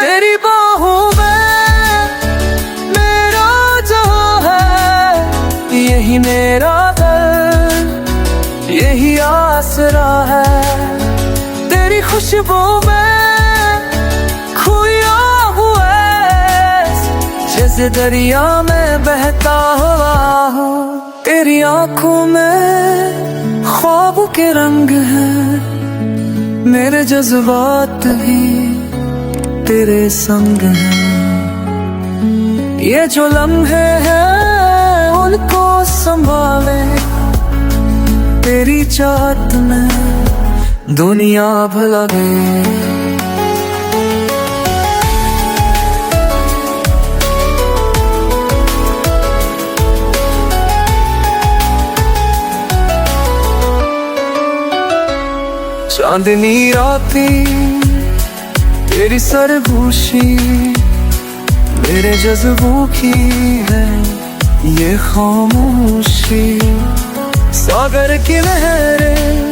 तेरी बाहों में मेरा जहां है, यही मेरा दर, यही आसरा है। तेरी खुशबू में खोया हुआ जैसे दरिया में बहता हुआ हो। तेरी आंखों में ख्वाब के रंग हैं, मेरे जज्बात भी तेरे संग हैं। ये जो लम्हे हैं उनको संभाले, तेरी चाहत में दुनिया भुला गई। चांदनी रातें तेरी सरगोशी, मेरे जज्बों की है ये खामोशी। सागर की लहरें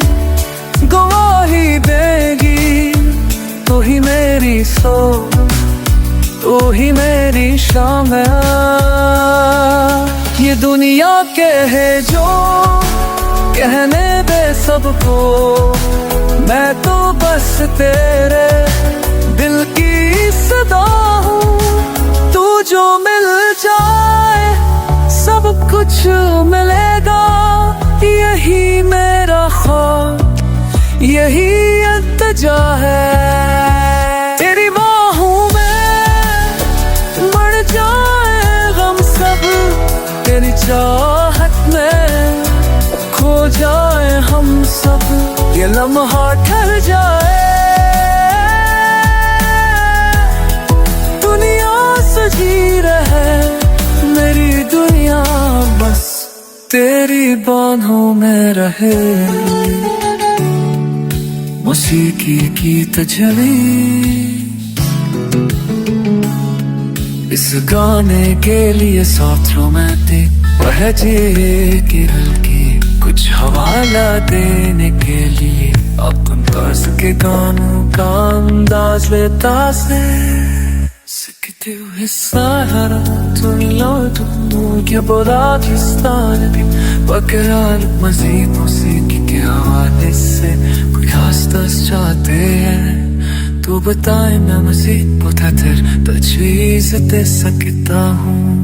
गवाही देगी, तो ही मेरी सोच, तो ही मेरी शाम है। ये दुनिया कहे जो कहने दे सबको, मैं तो बस तेरे दिल की सदा हूँ। तू जो मिल जाए सब कुछ मिलेगा, यही मेरा ख्वाब, यही इल्तिजा है। तेरी बाहों में मर जाए गम सब, तेरी चाहत में खो जाए हम सब। ये लम्हा ठहर जाए, दुनिया सजी रहे, मेरी दुनिया बस तेरी बाहों में रहे। मौसीकी की तजली इस गाने के लिए साथ रोमांटिक बहजे की हल्की कुछ हवाला देने के लिए। अपन तर्ज के गानों का अंदाज लेता से सकते हुए सारा तुम क्या बोला किस्तान भी बकरार मजीद मौसीकी के हवाले से कोई खास चाहते हैं तो बताए, मैं मजीद बेहतर तजवीज़ दे सकता हूँ।